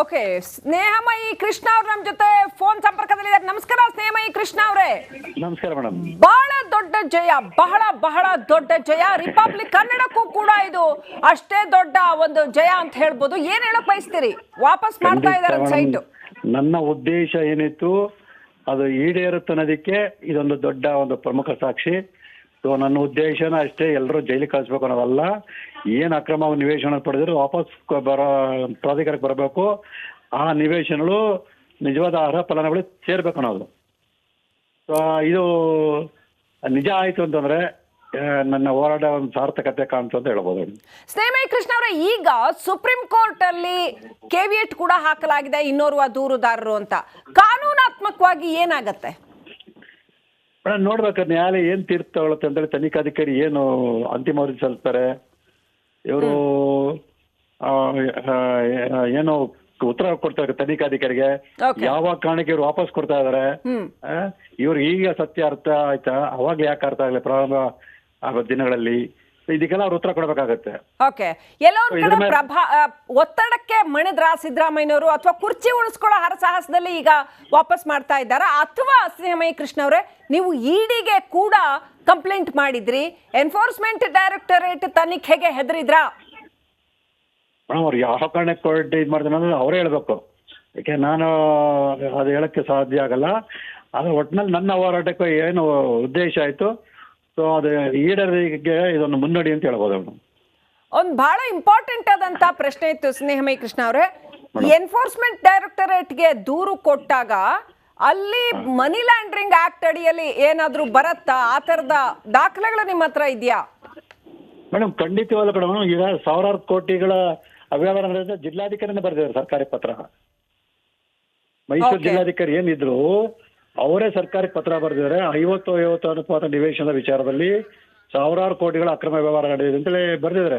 Okay, Snehamayi Krishna ಅವ್ರು ನಮ್ಮ ಜೊತೆ ಫೋನ್ ಸಂಪರ್ಕದಲ್ಲಿದ್ದಾರೆ. ನಮಸ್ಕಾರ ಸ್ನೇಹಮಯಿ ಕೃಷ್ಣ ಅವರೇ. ನಮಸ್ಕಾರ ಮೇಡಮ್. ಬಹಳ ದೊಡ್ಡ ಜಯ, ಬಹಳ ದೊಡ್ಡ ಜಯ. ರಿಪಬ್ಲಿಕ್ ಕನ್ನಡಕ್ಕೂ ಕೂಡ ಇದು ಅಷ್ಟೇ ದೊಡ್ಡ ಒಂದು ಜಯ ಅಂತ ಹೇಳ್ಬೋದು. ಏನ್ ಹೇಳಕ್ ಬಯಸ್ತೀರಿ? ವಾಪಸ್ ಮಾಡ್ತಾ ಇದ್ದಾರೆ ಸೈಟ್. ನನ್ನ ಉದ್ದೇಶ ಏನಿತ್ತು ಅದು ಈಡೇರುತ್ತೆ ಅನ್ನೋದಕ್ಕೆ ಇದೊಂದು ದೊಡ್ಡ ಒಂದು ಪ್ರಮುಖ ಸಾಕ್ಷಿ. ಸೊ ನನ್ನ ಉದ್ದೇಶನ ಅಷ್ಟೇ, ಎಲ್ಲರೂ ಜೈಲಿಗೆ ಕಳಿಸ್ಬೇಕು ಅನ್ನೋದಲ್ಲ. ಏನು ಅಕ್ರಮ ನಿವೇಶನ ಪಡೆದ್ರು ವಾಪಸ್ ಪ್ರಾಧಿಕಾರಕ್ಕೆ ಬರಬೇಕು. ಆ ನಿವೇಶನಗಳು ನಿಜವಾದ ಅರ್ಹ ಫಲಾನುಭವಿಗಳು ಸೇರ್ಬೇಕು ಅನ್ನೋದು. ಸೊ ಇದು ನಿಜ ಆಯಿತು ಅಂತಂದ್ರೆ ನನ್ನ ಹೋರಾಟ ಒಂದು ಸಾರ್ಥಕತೆ ಕಾಣ್ತು ಅಂತ ಹೇಳ್ಬೋದು. ಸ್ನೇಹಮಯಿ ಕೃಷ್ಣ ಅವರೇ, ಈಗ ಸುಪ್ರೀಂ ಕೋರ್ಟ್ ಅಲ್ಲಿ ಕೆವಿಯಟ್ ಕೂಡ ಹಾಕಲಾಗಿದೆ ಇನ್ನೋರ್ವ ದೂರುದಾರರು ಅಂತ. ಕಾನೂನಾತ್ಮಕವಾಗಿ ಏನಾಗತ್ತೆ ಮೇಡಮ್? ನೋಡ್ಬೇಕು ನ್ಯಾಯಾಲಯ ಏನ್ ತೀರ್ಪು ತಗೊಳುತ್ತೆ ಅಂತೇಳಿ. ತನಿಖಾಧಿಕಾರಿ ಏನು ಅಂತಿಮ ವರದಿ ಸಲ್ಲಿಸ್ತಾರೆ, ಇವರು ಏನು ಉತ್ತರ ಕೊಡ್ತಾರೆ ತನಿಖಾಧಿಕಾರಿಗೆ, ಯಾವ ಕಾರಣಕ್ಕೆ ಇವ್ರು ವಾಪಸ್ ಕೊಡ್ತಾ ಇದಾರೆ, ಇವ್ರಿಗೆ ಈಗ ಸತ್ಯ ಅರ್ಥ ಆಯ್ತಾ, ಅವಾಗ ಯಾಕೆ ಅರ್ಥ ಆಗಲಿ ಪ್ರಾರಂಭ ಆಗೋ ದಿನಗಳಲ್ಲಿ, ಇದಕ್ಕೆಲ್ಲ ಅವ್ರು ಉತ್ತರ ಕೊಡ್ಬೇಕಾಗತ್ತೆ. ಓಕೆ, ಒತ್ತಡಕ್ಕೆ ಮಣಿದ್ರ ಸಿದ್ದರಾಮಯ್ಯನವರು ಅಥವಾ ಕುರ್ಚಿ ಉಳಿಸ್ಕೊಳ್ಳೋ ಹರಸಾಹಸದಲ್ಲಿ ಈಗ ವಾಪಸ್ ಮಾಡ್ತಾ ಇದ್ದಾರಾ, ಅಥವಾ ಸ್ನೇಹಮಯಿ ಕೃಷ್ಣ ಅವರೇ ನೀವು ಇಡಿಗೆ ಕೂಡ ಕಂಪ್ಲೇಂಟ್ ಮಾಡಿದ್ರಿ, ಎನ್ಫೋರ್ಸ್ಮೆಂಟ್ ಡೈರೆಕ್ಟರೇಟ್ ತನಿಖೆಗೆ ಹೆದರಿದ್ರಾ? ಮೇಡಮ್, ಅವ್ರು ಯಾವ ಕಾರಣಕ್ಕೆ ಕೋರ್ಟ್ ಇದು ಮಾಡ್ತಾರೆ ಅನ್ನೋದು ಅವರೇ ಹೇಳ್ಬೇಕು. ಯಾಕೆ ನಾನು ಅದು ಹೇಳಕ್ಕೆ ಸಾಧ್ಯ ಆಗಲ್ಲ. ಆದ್ರೆ ಒಟ್ಟಿನಲ್ಲಿ ನನ್ನ ಹೋರಾಟಕ್ಕೆ ಏನು ಉದ್ದೇಶ ಆಯ್ತು, ಸೊ ಅದು ಈಡೇರಿಕೆಗೆ ಇದೊಂದು ಮುನ್ನಡಿ ಅಂತ ಹೇಳ್ಬೋದು. ಒಂದು ಬಹಳ ಇಂಪಾರ್ಟೆಂಟ್ ಆದಂತ ಪ್ರಶ್ನೆ ಇತ್ತು ಸ್ನೇಹಮಯಿ ಕೃಷ್ಣ ಅವರೇ. ಎನ್ಫೋರ್ಸ್ಮೆಂಟ್ ಡೈರೆಕ್ಟರೇಟ್ಗೆ ದೂರು ಕೊಟ್ಟಾಗ ಅಲ್ಲಿ ಮನಿ ಲ್ಯಾಂಡ್ರಿಂಗ್ ಆಕ್ಟ್ ಅಡಿಯಲ್ಲಿ ಏನಾದ್ರೂ ಬರತ್ತಾ? ಆ ತರದ ದಾಖಲೆಗಳು ನಿಮ್ಮ ಹತ್ರ ಇದೆಯಾ? ಮೇಡಮ್, ಖಂಡಿತವಾದ ಮೇಡಮ್. ಈಗ ಸಾವಿರಾರು ಕೋಟಿಗಳ ಅವ್ಯವಹಾರ ನಡೆದ ಜಿಲ್ಲಾಧಿಕಾರಿನೇ ಬರೆದಿದ್ದಾರೆ ಸರ್ಕಾರಿ ಪತ್ರ. ಮೈಸೂರು ಜಿಲ್ಲಾಧಿಕಾರಿ ಏನಿದ್ರು ಅವರೇ ಸರ್ಕಾರಿ ಪತ್ರ ಬರೆದಿದ್ದಾರೆ. 50-50 ಅನುಪಾತ ನಿವೇಶನದ ವಿಚಾರದಲ್ಲಿ ಸಾವಿರಾರು ಕೋಟಿಗಳ ಅಕ್ರಮ ವ್ಯವಹಾರ ನಡೆದಿದೆ ಅಂತೇಳಿ ಬರೆದಿದ್ದಾರೆ.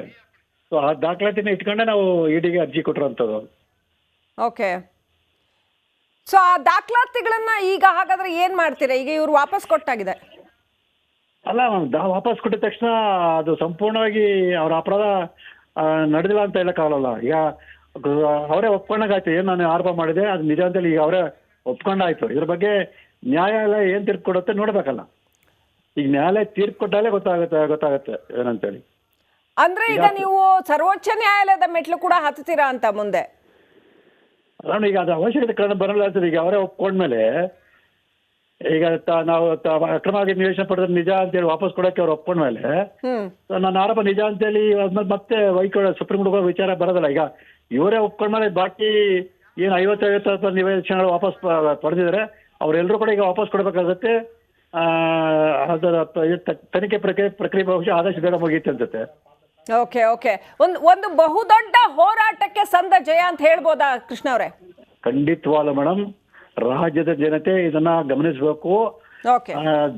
ಸೊ ಆ ದಾಖಲಾತಿನ ಇಟ್ಕೊಂಡೆ ನಾವು ಇಡಿಗೆ ಅರ್ಜಿ ಕೊಟ್ಟಿರುವಂಥದ್ದು. ಓಕೆ, ಸೊ ಆ ದಾಖಲಾತಿಗಳನ್ನ ಈಗ ಹಾಗಾದ್ರೆ ಏನ್ ಮಾಡ್ತೀರಾ? ಈಗ ಇವ್ರು ವಾಪಸ್ ಕೊಟ್ಟಾಗಿದೆ ಅಲ್ಲ, ವಾಪಸ್ ಕೊಟ್ಟಿದ ತಕ್ಷಣ ಅದು ಸಂಪೂರ್ಣವಾಗಿ ಅವರ ಅಪರಾಧ ನಡೆದಿಲ್ಲ ಅಂತ ಹೇಳಕ್ಕಾಗಲ್ಲ. ಈಗ ಅವರೇ ಒಪ್ಕೊಂಡಾಗಾಯ್ತು, ಏನು ನಾನು ಆರೋಪ ಮಾಡಿದೆ ಅದು ನಿಜ ಅಂತೇಳಿ ಈಗ ಅವರೇ ಒಪ್ಕೊಂಡಾಯ್ತು. ಇದ್ರ ಬಗ್ಗೆ ನ್ಯಾಯಾಲಯ ಏನ್ ತೀರ್ಪು ಕೊಡುತ್ತೆ ನೋಡ್ಬೇಕಲ್ಲ. ಈಗ ನ್ಯಾಯಾಲಯ ತೀರ್ಪು ಕೊಟ್ಟಾಲೇ ಗೊತ್ತಾಗತ್ತೆ ಏನಂತೇಳಿ. ಅಂದ್ರೆ ಈಗ ನೀವು ಸರ್ವೋಚ್ಚ ನ್ಯಾಯಾಲಯದ ಮೆಟ್ಲು ಕೂಡ ಹತ್ತೀರಾ ಅಂತ ಮುಂದೆ? ಅಲ್ಲ, ಈಗ ಅದು ಅವಶ್ಯಕತೆ ಕಾರಣ ಬರಲ್ಲ ಆಗ್ತದೆ. ಈಗ ಅವರೇ ಒಪ್ಕೊಂಡ್ಮೇಲೆ ಈಗ ನಾವು ಅಕ್ರಮವಾಗಿ ನಿವೇಶನ ಪಡೆದ್ರೆ ನಿಜ ಅಂತೇಳಿ ವಾಪಸ್ ಕೊಡಕ್ಕೆ ಅವ್ರು ಒಪ್ಕೊಂಡ್ಮೇಲೆ ನನ್ನ ಆರೋಪ ನಿಜ ಅಂತೇಳಿ ಮತ್ತೆ ಸುಪ್ರೀಂ ಕೋರ್ಟ್ ವಿಚಾರ ಬರೋದಲ್ಲ. ಈಗ ಇವರೇ ಒಪ್ಕೊಂಡ್ಮೇಲೆ ಬಾಕಿ ಏನು 50-50 ನಿವೇಶನಗಳು ವಾಪಸ್ ಪಡೆದಿದ್ದಾರೆ ಅವರೆಲ್ಲರೂ ಕೂಡ ಈಗ ವಾಪಸ್ ಕೊಡಬೇಕಾಗುತ್ತೆ. ಅದರ ತನಿಖೆ ಪ್ರಕ್ರಿಯೆ ಬಹುಶಃ ಆದಷ್ಟು ಬೇಗ ಮುಗಿಯುತ್ತೆ ಅನ್ಸುತ್ತೆ. ಓಕೆ ಓಕೆ, ಒಂದು ಬಹುದೊಡ್ಡ ಹೋರಾಟಕ್ಕೆ ಸಂದ ಜಯ ಅಂತ ಹೇಳ್ಬೋದಾ ಕೃಷ್ಣ ಅವರೇ? ಖಂಡಿತವಾಗ್ಲೂ ಮೇಡಮ್. ರಾಜ್ಯದ ಜನತೆ ಇದನ್ನ ಗಮನಿಸಬೇಕು.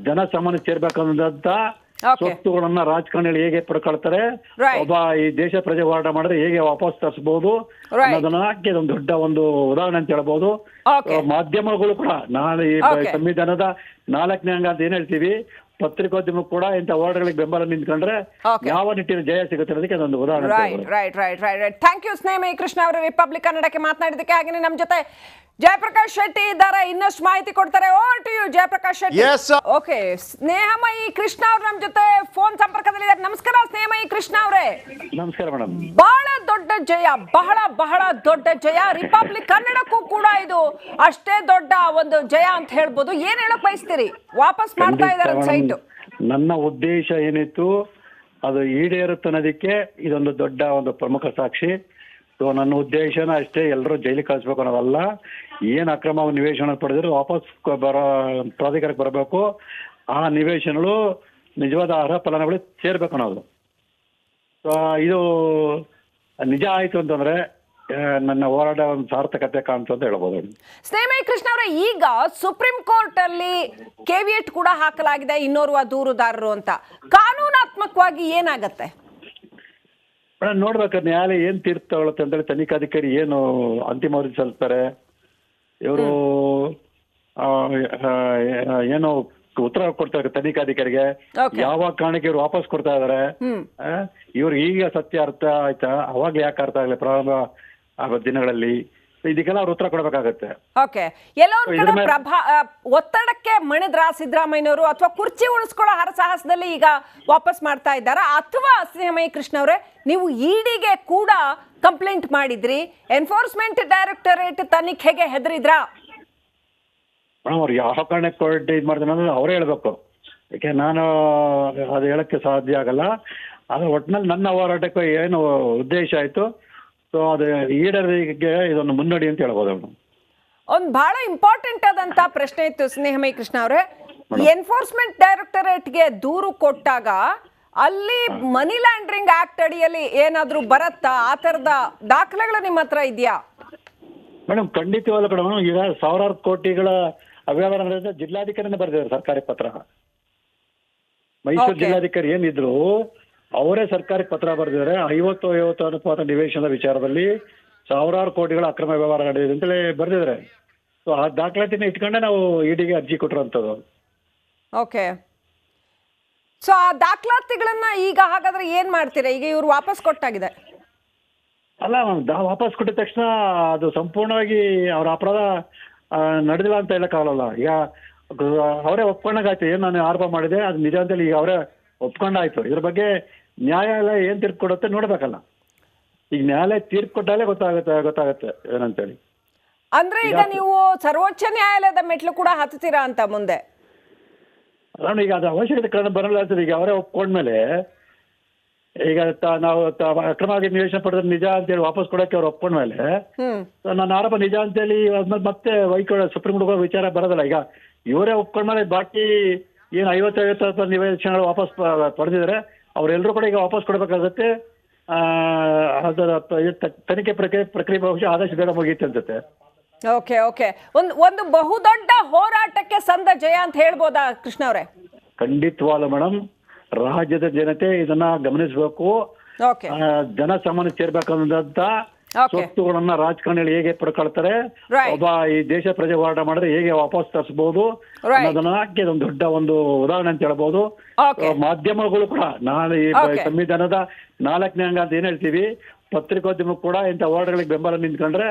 ಜನಸಾಮಾನ್ಯ ಸೇರ್ಬೇಕಂತ ಸ್ವತ್ತುಗಳನ್ನ ರಾಜಕಾರಣಿಗಳು ಹೇಗೆ ಪಡ್ಕೊಳ್ತಾರೆ, ಒಬ್ಬ ಈ ದೇಶ ಪ್ರಜೆ ಹೋರಾಟ ಮಾಡಿದ್ರೆ ಹೇಗೆ ವಾಪಸ್ ತರಿಸಬಹುದು ಅನ್ನೋದನ್ನ ಇದೊಂದು ದೊಡ್ಡ ಒಂದು ಉದಾಹರಣೆ ಅಂತ ಹೇಳ್ಬೋದು. ಮಾಧ್ಯಮಗಳು ಕೂಡ ನಾಳೆ ಈ ಸಂವಿಧಾನದ 4ನೇ ಅಂಗ ಅಂತ ಏನ್ ಹೇಳ್ತೀವಿ, ಪತ್ರಿಕೋದ್ಯಮ ಕೂಡ ಇಂಥ ಹೋರಾಟಗಳಿಗೆ ಬೆಂಬಲ ನಿಂತ್ಕೊಂಡ್ರೆ ಯಾವ ನಿಟ್ಟಿನ ಜಯ ಸಿಗುತ್ತೆ ಅನ್ನೋದಕ್ಕೆ ಅದೊಂದು ಉದಾಹರಣೆ. ರೈಟ್. ಥ್ಯಾಂಕ್ ಯು ಸ್ನೇಹಮಯಿ ಕೃಷ್ಣ ಅವರು ರಿಪಬ್ಲಿಕ್ ಕನ್ನಡಕ್ಕೆ ಮಾತನಾಡಿದಕ್ಕೆ. ಹಾಗೆ ನಮ್ಮ ಜೊತೆ ಜಯಪ್ರಕಾಶ್ ಶೆಟ್ಟಿ ಇದ್ದಾರೆ, ಇನ್ನಷ್ಟು ಮಾಹಿತಿ ಕೊಡ್ತಾರೆ. Over to you Jayaprakash Shetty. Okay, Snehamayi Krishna ಅವರು ನಮ್ಮ ಜೊತೆ ಫೋನ್ ಸಂಪರ್ಕದಲ್ಲಿದ್ದಾರೆ. ನಮಸ್ಕಾರ ಸ್ನೇಹಮಯಿ ಕೃಷ್ಣ ಅವರೇ. ನಮಸ್ಕಾರ ಮೇಡಮ್. ಬಹಳ ದೊಡ್ಡ ಜಯ, ಬಹಳ ದೊಡ್ಡ ಜಯ. ರಿಪಬ್ಲಿಕ್ ಕನ್ನಡಕ್ಕೂ ಕೂಡ ಇದು ಅಷ್ಟೇ ದೊಡ್ಡ ಒಂದು ಜಯ ಅಂತ ಹೇಳ್ಬೋದು. ಏನ್ ಹೇಳಕ್ ಬಯಸ್ತೀರಿ? ವಾಪಸ್ ಮಾಡ್ತಾ ಇದ್ದಾರೆ ಸೈಟ್. ನನ್ನ ಉದ್ದೇಶ ಏನಿತ್ತು ಅದು ಈಡೇರುತ್ತೆ ಅನ್ನೋದಕ್ಕೆ ಇದೊಂದು ದೊಡ್ಡ ಒಂದು ಪ್ರಮುಖ ಸಾಕ್ಷಿ. ಸೊ ನನ್ನ ಉದ್ದೇಶನ ಅಷ್ಟೇ, ಎಲ್ಲರೂ ಜೈಲಿಗೆ ಕಳಿಸ್ಬೇಕು ಅನ್ನೋದಲ್ಲ. ಏನು ಅಕ್ರಮ ನಿವೇಶನ ಪಡೆದ್ರು ವಾಪಸ್ ಪ್ರಾಧಿಕಾರಕ್ಕೆ ಬರಬೇಕು. ಆ ನಿವೇಶನಗಳು ನಿಜವಾದ ಅರ್ಹ ಫಲಾನುಭವಿಗಳು ಸೇರ್ಬೇಕು ಅನ್ನೋದು. ಸೊ ಇದು ನಿಜ ಆಯ್ತು ಅಂತಂದ್ರೆ ನನ್ನ ಹೋರಾಟ ಒಂದು ಸಾರ್ಥಕತೆ ಕಾಣ್ತು ಅಂತ ಹೇಳ್ಬೋದು. ಸ್ನೇಹಮಯಿ ಕೃಷ್ಣ ಅವರೇ, ಈಗ ಸುಪ್ರೀಂ ಕೋರ್ಟ್ ಅಲ್ಲಿ ಕೆವಿಯಟ್ ಕೂಡ ಹಾಕಲಾಗಿದೆ ಇನ್ನೋರ್ವ ದೂರುದಾರರು ಅಂತ. ಕಾನೂನಾತ್ಮಕವಾಗಿ ಏನಾಗತ್ತೆ? ಮೇಡಮ್, ನೋಡ್ಬೇಕು ನ್ಯಾಯಾಲಯ ಏನ್ ತೀರ್ಪು ತಗೊಳುತ್ತೆ ಅಂತೇಳಿ. ತನಿಖಾಧಿಕಾರಿ ಏನು ಅಂತಿಮ ವರದಿ ಸಲ್ಲಿಸ್ತಾರೆ, ಇವರು ಏನು ಉತ್ತರ ಕೊಡ್ತಾರೆ ತನಿಖಾಧಿಕಾರಿಗೆ, ಯಾವ ಕಾರಣಕ್ಕೆ ಇವ್ರು ವಾಪಸ್ ಕೊಡ್ತಾ ಇದಾರೆ, ಇವ್ರಿಗೆ ಈಗ ಸತ್ಯ ಅರ್ಥ ಆಯ್ತಾ, ಅವಾಗ ಯಾಕೆ ಅರ್ಥ ಆಗಲಿ ಪ್ರಾರಂಭ ಆಗೋ ದಿನಗಳಲ್ಲಿ, ಇದಕ್ಕೆಲ್ಲ ಅವ್ರು ಉತ್ತರ ಕೊಡಬೇಕಾಗತ್ತೆ. ಓಕೆ, ಎಲ್ಲೋ ಒಂದ್ ಕಡೆ ಒತ್ತಡಕ್ಕೆ ಮಣಿದ್ರ ಸಿದ್ದರಾಮಯ್ಯನವರು ಅಥವಾ ಕುರ್ಚಿ ಉಳಿಸ್ಕೊಳ್ಳೋ ಹರಸಾಹಸದಲ್ಲಿ ಈಗ ವಾಪಸ್ ಮಾಡ್ತಾ ಇದ್ದಾರಾ, ಅಥವಾ ಸ್ನೇಹಮಯಿ ಕೃಷ್ಣ ಅವರೇ ನೀವು ಇಡಿಗೆ ಕೂಡ ಕಂಪ್ಲೇಂಟ್ ಮಾಡಿದ್ರಿ, ಎನ್ಫೋರ್ಸ್ಮೆಂಟ್ ಡೈರೆಕ್ಟರೇಟ್ ತನಿಖೆಗೆ ಹೆದರಿದ್ರಾ? ಅವ್ರು ಯಾವ ಕಾರಣಕ್ಕೆ ಇದು ಮಾಡ್ತಾರೆ ಅಂದ್ರೆ ಅವರೇ ಹೇಳ್ಬೇಕು, ಯಾಕೆ ನಾನು ಅದು ಹೇಳಕ್ಕೆ ಸಾಧ್ಯ ಆಗಲ್ಲ. ಆದ್ರೆ ಒಟ್ಟಿನಲ್ಲಿ ನನ್ನ ಹೋರಾಟಕ್ಕೆ ಏನು ಉದ್ದೇಶ ಆಯ್ತು, ಸೊ ಅದು ಈಡೇರಿಕೆಗೆ ಇದೊಂದು ಮುನ್ನಡಿ ಅಂತ ಹೇಳ್ಬೋದು. ಒಂದು ಬಹಳ ಇಂಪಾರ್ಟೆಂಟ್ ಆದಂತ ಪ್ರಶ್ನೆ ಇತ್ತು ಸ್ನೇಹಮಯಿ ಕೃಷ್ಣ ಅವರೇ, ಎನ್ಫೋರ್ಸ್ಮೆಂಟ್ ಡೈರೆಕ್ಟರೇಟ್ಗೆ ದೂರು ಕೊಟ್ಟಾಗ ಅಲ್ಲಿ ಮನಿ ಲ್ಯಾಂಡ್ರಿಂಗ್ ಆಕ್ಟ್ ಅಡಿಯಲ್ಲಿ ಏನಾದ್ರೂ ಬರತ್ತಾ? ಆ ತರದ ದಾಖಲೆಗಳು ನಿಮ್ಮ ಹತ್ರ ಇದೆಯಾ? ಮೇಡಮ್ ಖಂಡಿತವಲ್ಲ ಮೇಡಮ್. ಈಗ ಸಾವಿರಾರು ಕೋಟಿಗಳ ಅವ್ಯವಹಾರ ನಡೆದ ಜಿಲ್ಲಾಧಿಕಾರಿನೇ ಬರೆದಿದ್ದಾರೆ ಸರ್ಕಾರಿ ಪತ್ರ. ಮೈಸೂರು ಜಿಲ್ಲಾಧಿಕಾರಿ ಏನಿದ್ರು ಅವರೇ ಸರ್ಕಾರಿ ಪತ್ರ ಬರೆದಿದ್ದಾರೆ. 50-50 ಅನುಪಾತ ನಿವೇಶನದ ವಿಚಾರದಲ್ಲಿ ಸಾವಿರಾರು ಕೋಟಿಗಳ ಅಕ್ರಮ ವ್ಯವಹಾರ ನಡೆದಿದೆ ಅಂತೇಳಿ ಬರೆದಿದ್ದಾರೆ. ಸೊ ಆ ದಾಖಲಾತಿನ ಇಟ್ಕೊಂಡೆ ನಾವು ಇಡಿಗೆ ಅರ್ಜಿ ಕೊಟ್ಟಿರುವಂಥದ್ದು. ಓಕೆ, ಸೊ ಆ ದಾಖಲಾತಿಗಳನ್ನ ಈಗ ಹಾಗಾದ್ರೆ ಏನ್ ಮಾಡ್ತೀರಾ? ಈಗ ಇವ್ರು ವಾಪಸ್ ಕೊಟ್ಟಾಗಿದೆ ಅಲ್ಲ, ವಾಪಸ್ ಕೊಟ್ಟಿದ ತಕ್ಷಣ ಅದು ಸಂಪೂರ್ಣವಾಗಿ ಅವರ ಅಪರಾಧ ನಡೆದಿಲ್ಲ ಅಂತ ಹೇಳಕ್ಕಾಗಲ್ಲ. ಈಗ ಅವರೇ ಒಪ್ಕೊಂಡಾಗಾಯ್ತು, ಏನು ನಾನು ಆರೋಪ ಮಾಡಿದೆ ಅದು ನಿಜ ಅಂತೇಳಿ ಈಗ ಅವರೇ ಒಪ್ಕೊಂಡಾಯ್ತು. ಇದ್ರ ಬಗ್ಗೆ ನ್ಯಾಯಾಲಯ ಏನ್ ತೀರ್ಪು ಕೊಡುತ್ತೆ ನೋಡ್ಬೇಕಲ್ಲ. ಈಗ ನ್ಯಾಯಾಲಯ ತೀರ್ಪು ಕೊಟ್ಟಾಲೇ ಗೊತ್ತಾಗತ್ತೆ ಏನಂತೇಳಿ. ಅಂದ್ರೆ ಈಗ ನೀವು ಸರ್ವೋಚ್ಚ ನ್ಯಾಯಾಲಯದ ಮೆಟ್ಲು ಕೂಡ ಹತ್ತೀರಾ ಅಂತ ಮುಂದೆ? ಅಲ್ಲ, ಈಗ ಅದು ಅವಶ್ಯಕತೆ ಕಾರಣ ಬರಲ್ಲ ಅಂತದೆ. ಈಗ ಅವರೇ ಒಪ್ಕೊಂಡ್ಮೇಲೆ ಈಗ ನಾವು ಅಕ್ರಮವಾಗಿ ನಿವೇಶನ ಪಡೆದ ನಿಜ ಅಂತೇಳಿ ವಾಪಸ್ ಕೊಡೋಕೆ ಅವ್ರು ಒಪ್ಕೊಂಡ್ಮೇಲೆ ನನ್ನ ಆರೋಪ ನಿಜ ಅಂತೇಳಿ ಆದ್ಮೇಲೆ ಮತ್ತೆ ಸುಪ್ರೀಂ ಕೋರ್ಟ್ ವಿಚಾರ ಬರೋದಲ್ಲ. ಈಗ ಇವರೇ ಒಪ್ಕೊಂಡ್ಮೇಲೆ ಬಾಕಿ ಏನು 50-50 ನಿವೇಶನಗಳು ವಾಪಸ್ ಪಡೆದಿದ್ದಾರೆ ಅವರೆಲ್ಲರೂ ಕೂಡ ಈಗ ವಾಪಸ್ ಕೊಡಬೇಕಾಗತ್ತೆ. ಅದರ ತನಿಖೆ ಪ್ರಕ್ರಿಯೆ ಬಹುಶಃ ಆದಷ್ಟು ಬೇಗ ಮುಗಿಯುತ್ತೆ ಅನ್ಸುತ್ತೆ. ಓಕೆ ಓಕೆ, ಒಂದು ಬಹುದೊಡ್ಡ ಹೋರಾಟಕ್ಕೆ ಸಂದ ಜಯ ಅಂತ ಹೇಳ್ಬೋದಾ ಕೃಷ್ಣ ಅವರೇ? ಖಂಡಿತವಾಗ್ಲೂ ಮೇಡಮ್. ರಾಜ್ಯದ ಜನತೆ ಇದನ್ನ ಗಮನಿಸಬೇಕು. ಜನಸಾಮಾನ್ಯ ಸೇರ್ಬೇಕಂತ ಸ್ವತ್ತುಗಳನ್ನ ರಾಜಕಾರಣಿಗಳು ಹೇಗೆ ಪಡ್ಕೊಳ್ತಾರೆ, ಒಬ್ಬ ಈ ದೇಶ ಪ್ರಜೆ ಹೋರಾಟ ಮಾಡಿದ್ರೆ ಹೇಗೆ ವಾಪಸ್ ತರಿಸಬಹುದು ಅನ್ನೋದನ್ನ ಇದೊಂದು ದೊಡ್ಡ ಒಂದು ಉದಾಹರಣೆ ಅಂತ ಹೇಳ್ಬೋದು. ಮಾಧ್ಯಮಗಳು ಕೂಡ ನಾಳೆ ಈ ಸಂವಿಧಾನದ 4ನೇ ಅಂಗ ಅಂತ ಏನ್ ಹೇಳ್ತೀವಿ, ಪತ್ರಿಕೋದ್ಯಮ ಕೂಡ ಇಂಥ ಹೋರಾಟಗಳಿಗೆ ಬೆಂಬಲ ನಿಂತ್ಕೊಂಡ್ರೆ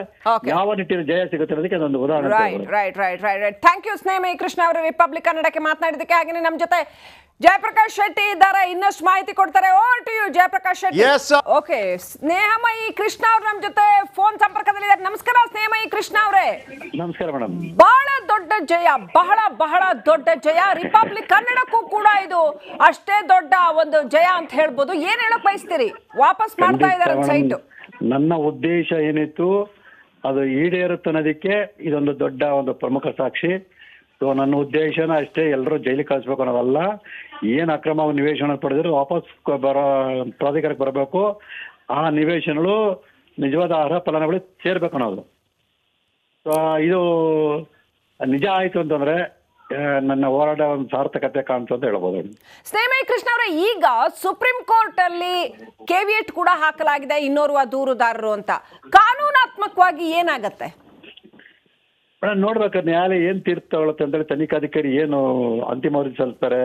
ಯಾವ ನಿಟ್ಟಿನ ಜಯ ಸಿಗುತ್ತೆ ಅನ್ನೋದಕ್ಕೆ ಅದೊಂದು ಉದಾಹರಣೆ. ರೈಟ್. ಥ್ಯಾಂಕ್ ಯು ಸ್ನೇಹಮಯಿ ಕೃಷ್ಣ ಅವರು ರಿಪಬ್ಲಿಕ್ ಕನ್ನಡಕ್ಕೆ ಮಾತನಾಡಿದಕ್ಕೆ. ಹಾಗೆ ನಮ್ಮ ಜೊತೆ ಜಯಪ್ರಕಾಶ್ ಶೆಟ್ಟಿ ಇದ್ದಾರೆ, ಇನ್ನಷ್ಟು ಮಾಹಿತಿ ಕೊಡ್ತಾರೆ. Over to you Jayaprakash Shetty. Okay, Snehamayi Krishna ಅವರು ನಮ್ಮ ಜೊತೆ ಫೋನ್ ಸಂಪರ್ಕದಲ್ಲಿ ಇದ್ದಾರೆ. ನಮಸ್ಕಾರ ಸ್ನೇಹಮಯಿ ಕೃಷ್ಣ ಅವರೇ. ನಮಸ್ಕಾರ ಮೇಡಮ್. ಬಹಳ ದೊಡ್ಡ ಜಯ, ಬಹಳ ದೊಡ್ಡ ಜಯ. ರಿಪಬ್ಲಿಕ್ ಕನ್ನಡಕ್ಕೂ ಕೂಡ ಇದು ಅಷ್ಟೇ ದೊಡ್ಡ ಒಂದು ಜಯ ಅಂತ ಹೇಳ್ಬೋದು. ಏನ್ ಹೇಳಕ್ ಬಯಸ್ತೀರಿ? ವಾಪಸ್ ಮಾಡ್ತಾ ಇದ್ದಾರೆ ಸೈಟ್. ನನ್ನ ಉದ್ದೇಶ ಏನಿತ್ತು ಅದು ಈಡೇರುತ್ತೆ ಅನ್ನೋದಕ್ಕೆ ಇದೊಂದು ದೊಡ್ಡ ಒಂದು ಪ್ರಮುಖ ಸಾಕ್ಷಿ. ಸೊ ನನ್ನ ಉದ್ದೇಶನ ಅಷ್ಟೇ, ಎಲ್ಲರೂ ಜೈಲಿಗೆ ಕಳಿಸ್ಬೇಕು ಅನ್ನೋದಲ್ಲ. ಏನು ಅಕ್ರಮ ನಿವೇಶನ ಪಡೆದ್ರು ವಾಪಸ್ ಪ್ರಾಧಿಕಾರಕ್ಕೆ ಬರಬೇಕು. ಆ ನಿವೇಶನಗಳು ನಿಜವಾದ ಅರ್ಹ ಫಲಾನುಭವಿಗಳಿಗೆ ಸೇರ್ಬೇಕು ಅನ್ನೋದು. ಸೊ ಇದು ನಿಜ ಆಯ್ತು ಅಂತಂದ್ರೆ ನನ್ನ ಹೋರಾಟ ಒಂದು ಸಾರ್ಥಕತೆ ಕಾಣ್ತು ಅಂತ ಹೇಳ್ಬೋದು. ಸ್ನೇಹಮಯಿ ಕೃಷ್ಣ ಅವರೇ, ಈಗ ಸುಪ್ರೀಂ ಕೋರ್ಟ್ ಅಲ್ಲಿ ಕೆವಿಯಟ್ ಕೂಡ ಹಾಕಲಾಗಿದೆ ಇನ್ನೋರ್ವ ದೂರುದಾರರು ಅಂತ. ಕಾನೂನಾತ್ಮಕವಾಗಿ ಏನಾಗತ್ತೆ ನೋಡ್ಬೇಕಾದ್ರೆ ನ್ಯಾಯಾಲಯ ಏನ್ ತೀರ್ಪು ತಗೊಳುತ್ತೆ ಅಂತೇಳಿ ತನಿಖಾಧಿಕಾರಿ ಏನು ಅಂತಿಮ ವರದಿ ಸಲ್ಲಿಸ್ತಾರೆ.